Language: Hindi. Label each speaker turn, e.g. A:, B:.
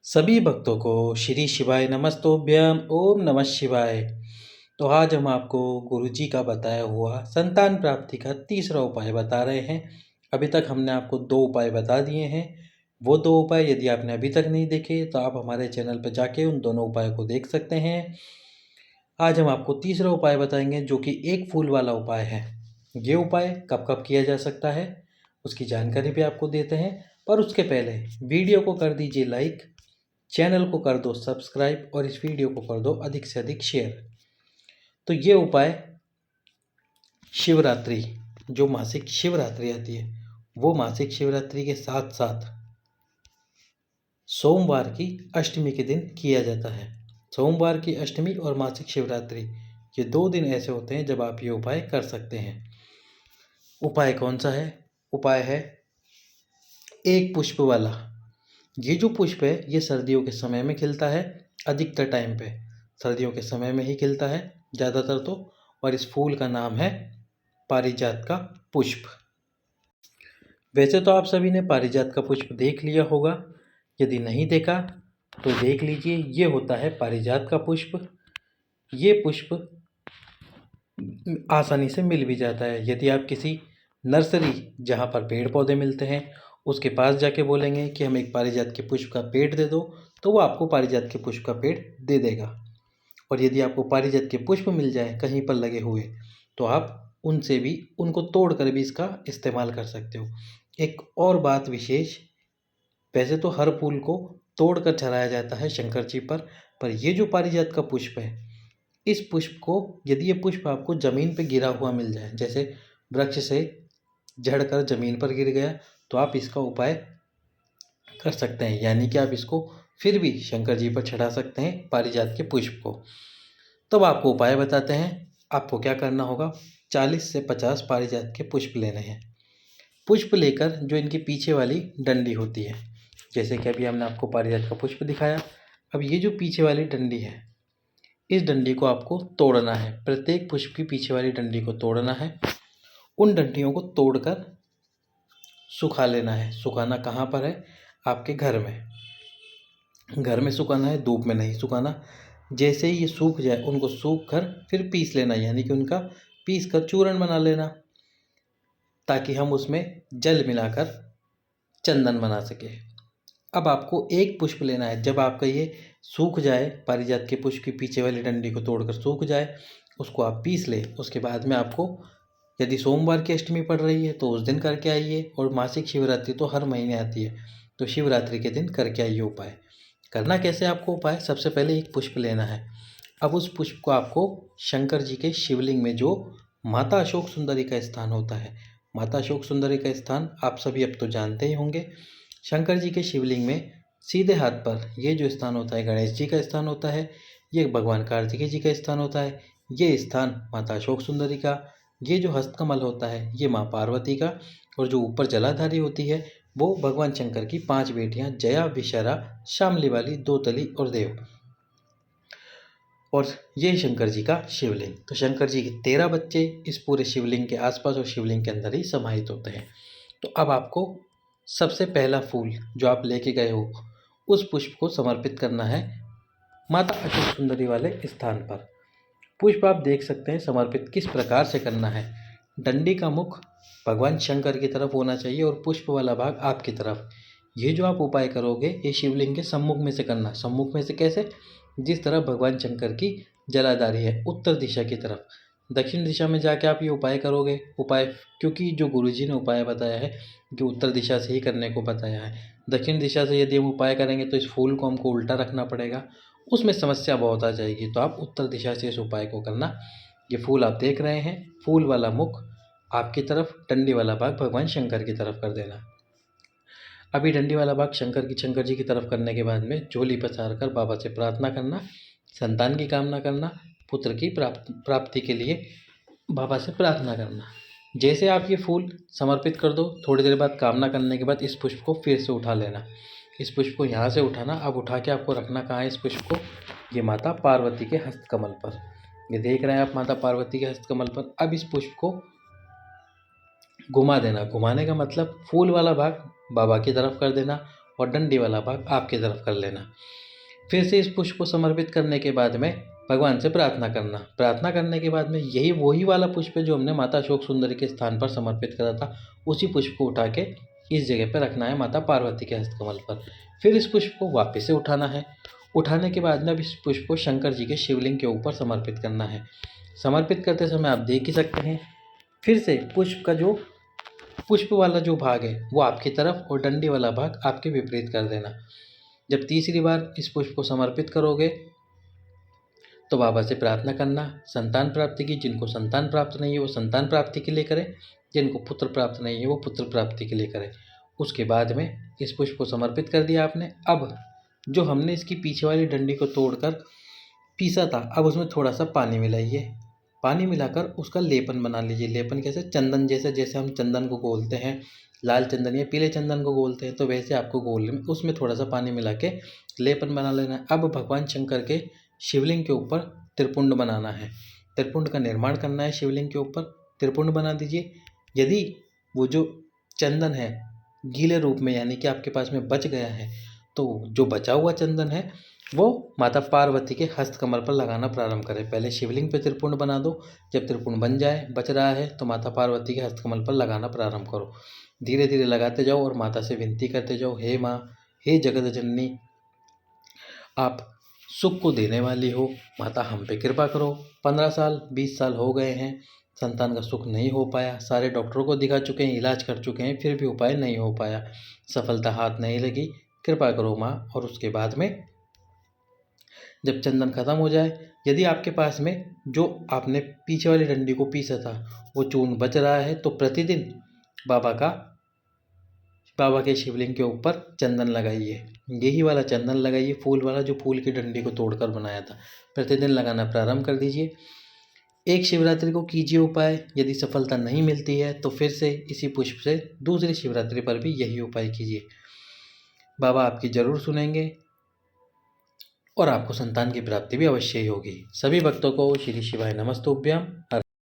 A: सभी भक्तों को श्री शिवाय नमस्तोभ्यम ओम नमः शिवाय। तो आज हम आपको गुरुजी का बताया हुआ संतान प्राप्ति का तीसरा उपाय बता रहे हैं। अभी तक हमने आपको 2 उपाय बता दिए हैं। वो 2 उपाय यदि आपने अभी तक नहीं देखे तो आप हमारे चैनल पर जाके उन दोनों उपायों को देख सकते हैं। आज हम आपको तीसरा उपाय बताएंगे जो कि एक फूल वाला उपाय है। ये उपाय कब कब किया जा सकता है उसकी जानकारी भी आपको देते हैं, पर उसके पहले वीडियो को कर दीजिए लाइक, चैनल को कर दो सब्सक्राइब और इस वीडियो को कर दो अधिक से अधिक शेयर। तो ये उपाय शिवरात्रि, जो मासिक शिवरात्रि आती है वो मासिक शिवरात्रि के साथ साथ सोमवार की अष्टमी के दिन किया जाता है। सोमवार की अष्टमी और मासिक शिवरात्रि ये 2 दिन ऐसे होते हैं जब आप ये उपाय कर सकते हैं। उपाय कौन सा है? उपाय है एक पुष्प वाला। ये जो पुष्प है ये सर्दियों के समय में खिलता है, अधिकतर टाइम पे सर्दियों के समय में ही खिलता है ज़्यादातर तो। और इस फूल का नाम है पारिजात का पुष्प। वैसे तो आप सभी ने पारिजात का पुष्प देख लिया होगा, यदि नहीं देखा तो देख लीजिए। ये होता है पारिजात का पुष्प। ये पुष्प आसानी से मिल भी जाता है। यदि आप किसी नर्सरी जहाँ पर पेड़ पौधे मिलते हैं उसके पास जाके बोलेंगे कि हमें एक पारिजात के पुष्प का पेड़ दे दो, तो वो आपको पारिजात के पुष्प का पेड़ दे देगा। और यदि आपको पारिजात के पुष्प मिल जाए कहीं पर लगे हुए तो आप उनसे भी उनको तोड़ कर भी इसका इस्तेमाल कर सकते हो। एक और बात विशेष, वैसे तो हर फूल को तोड़ कर चढ़ाया जाता है शंकर जी पर ये जो पारिजात का पुष्प है इस पुष्प को, यदि ये पुष्प आपको ज़मीन पे गिरा हुआ मिल जाए, जैसे वृक्ष से झड़कर ज़मीन पर गिर गया, तो आप इसका उपाय कर सकते हैं। यानी कि आप इसको फिर भी शंकर जी पर चढ़ा सकते हैं पारिजात के पुष्प को। तब आपको उपाय बताते हैं। आपको क्या करना होगा, 40 से 50 पारिजात के पुष्प लेने हैं। पुष्प लेकर जो इनकी पीछे वाली डंडी होती है, जैसे कि अभी हमने आपको पारिजात का पुष्प दिखाया, अब ये जो पीछे वाली डंडी है इस डंडी को आपको तोड़ना है। प्रत्येक पुष्प की पीछे वाली डंडी को तोड़ना है। उन डंडियों को तोड़कर सुखा लेना है। सुखाना कहाँ पर है? आपके घर में। घर में सुखाना है, धूप में नहीं सुखाना। जैसे ही ये सूख जाए उनको सूख कर फिर पीस लेना, यानी कि उनका पीस कर चूर्ण बना लेना, ताकि हम उसमें जल मिलाकर चंदन बना सके। अब आपको एक पुष्प लेना है। जब आपका ये सूख जाए, पारिजात के पुष्प की पीछे वाली डंडी को तोड़कर सूख जाए, उसको आप पीस लें। उसके बाद में आपको, यदि सोमवार की अष्टमी पड़ रही है तो उस दिन करके आइए, और मासिक शिवरात्रि तो हर महीने आती है तो शिवरात्रि के दिन करके आइए उपाय। करना कैसे आपको उपाय? सबसे पहले एक पुष्प लेना है। अब उस पुष्प को आपको शंकर जी के शिवलिंग में, जो माता अशोक सुंदरी का स्थान होता है, माता अशोक सुंदरी का स्थान आप सभी अब तो जानते ही होंगे। शंकर जी के शिवलिंग में सीधे हाथ पर ये जो स्थान होता है गणेश जी का स्थान होता है, ये भगवान कार्तिकेय जी का स्थान होता है, ये स्थान माता अशोक सुंदरी का, ये जो हस्तकमल होता है ये माँ पार्वती का, और जो ऊपर जलाधारी होती है वो भगवान शंकर की 5 बेटियां जया, विशरा, शामली वाली, दोतली और देव। और ये शंकर जी का शिवलिंग। तो शंकर जी के 13 बच्चे इस पूरे शिवलिंग के आसपास और शिवलिंग के अंदर ही समाहित होते हैं। तो अब आपको सबसे पहला फूल जो आप लेके गए हो उस पुष्प को समर्पित करना है माता अशोक सुंदरी वाले स्थान पर। पुष्प आप देख सकते हैं समर्पित किस प्रकार से करना है। डंडी का मुख भगवान शंकर की तरफ होना चाहिए और पुष्प वाला भाग आपकी तरफ। ये जो आप उपाय करोगे ये शिवलिंग के सम्मुख में से करना। सम्मुख में से कैसे? जिस तरफ भगवान शंकर की जलाधारी है, उत्तर दिशा की तरफ। दक्षिण दिशा में जाके आप ये उपाय करोगे, उपाय, क्योंकि जो गुरुजी ने उपाय बताया है कि उत्तर दिशा से ही करने को बताया है। दक्षिण दिशा से यदि हम उपाय करेंगे तो इस फूल को हमको उल्टा रखना पड़ेगा, उसमें समस्या बहुत आ जाएगी। तो आप उत्तर दिशा से इस उपाय को करना। ये फूल आप देख रहे हैं, फूल वाला मुख आपकी तरफ, डंडी वाला भाग भगवान शंकर की तरफ कर देना। अभी डंडी वाला भाग शंकर जी की तरफ करने के बाद में झोली पसार कर बाबा से प्रार्थना करना, संतान की कामना करना, पुत्र की प्राप्ति के लिए बाबा से प्रार्थना करना। जैसे आप ये फूल समर्पित कर दो, थोड़ी देर बाद कामना करने के बाद इस पुष्प को फिर से उठा लेना। इस पुष्प को यहाँ से उठाना। अब उठा के आपको रखना कहाँ है इस पुष्प को? ये माता पार्वती के हस्तकमल पर। ये देख रहे हैं आप माता पार्वती के हस्तकमल पर। अब इस पुष्प को घुमा देना। घुमाने का मतलब फूल वाला भाग बाबा की तरफ कर देना और डंडी वाला भाग आपकी तरफ कर लेना। फिर से इस पुष्प को समर्पित करने के बाद में भगवान से प्रार्थना करना। प्रार्थना करने के बाद में यही वही वाला पुष्प है जो हमने माता अशोक सुंदरी के स्थान पर समर्पित करा था, उसी पुष्प को उठा के इस जगह पर रखना है माता पार्वती के हस्तकमल पर। फिर इस पुष्प को वापस से उठाना है। उठाने के बाद में अब इस पुष्प को शंकर जी के शिवलिंग के ऊपर समर्पित करना है। समर्पित करते समय आप देख ही सकते हैं, फिर से पुष्प का जो पुष्प वाला जो भाग है वो आपकी तरफ और डंडी वाला भाग आपके विपरीत कर देना। जब तीसरी बार इस पुष्प को समर्पित करोगे तो बाबा से प्रार्थना करना संतान प्राप्ति की। जिनको संतान प्राप्त नहीं है वो संतान प्राप्ति के लिए करें, जिनको पुत्र प्राप्त नहीं है वो पुत्र प्राप्ति के लिए करें। उसके बाद में इस पुष्प को समर्पित कर दिया आपने। अब जो हमने इसकी पीछे वाली डंडी को तोड़कर पीसा था, अब उसमें थोड़ा सा पानी मिलाइए। पानी मिलाकर उसका लेपन बना लीजिए। लेपन कैसे? चंदन जैसे, जैसे हम चंदन को घोलते हैं, लाल चंदन या पीले चंदन को घोलते हैं, तो वैसे आपको घोलने में उसमें थोड़ा सा पानी मिला के लेपन बना लेना है। अब भगवान शंकर के शिवलिंग के ऊपर त्रिपुंड बनाना है। त्रिपुंड का निर्माण करना है। शिवलिंग के ऊपर त्रिपुंड बना दीजिए। यदि वो जो चंदन है गीले रूप में यानी कि आपके पास में बच गया है, तो जो बचा हुआ चंदन है वो माता पार्वती के हस्तकमल पर लगाना प्रारंभ करें। पहले शिवलिंग पे त्रिपुंड बना दो। जब त्रिपुंड बन जाए, बच रहा है, तो माता पार्वती के हस्तकमल पर लगाना प्रारंभ करो। धीरे धीरे लगाते जाओ और माता से विनती करते जाओ, हे माँ, हे जगत जननी, आप सुख को देने वाली हो, माता हम पे कृपा करो। 15 साल 20 साल हो गए हैं, संतान का सुख नहीं हो पाया। सारे डॉक्टरों को दिखा चुके हैं, इलाज कर चुके हैं, फिर भी उपाय नहीं हो पाया, सफलता हाथ नहीं लगी। कृपा करो माँ। और उसके बाद में जब चंदन खत्म हो जाए, यदि आपके पास में जो आपने पीछे वाली डंडी को पीसा था वो चूर्ण बच रहा है, तो प्रतिदिन बाबा के शिवलिंग के ऊपर चंदन लगाइए। यही वाला चंदन लगाइए, फूल वाला, जो फूल की डंडी को तोड़कर बनाया था। प्रतिदिन लगाना प्रारंभ कर दीजिए। एक शिवरात्रि को कीजिए उपाय। यदि सफलता नहीं मिलती है तो फिर से इसी पुष्प से दूसरी शिवरात्रि पर भी यही उपाय कीजिए। बाबा आपकी जरूर सुनेंगे और आपको संतान की प्राप्ति भी अवश्य ही होगी। सभी भक्तों को श्री शिवाय नमस्तुभ्यम।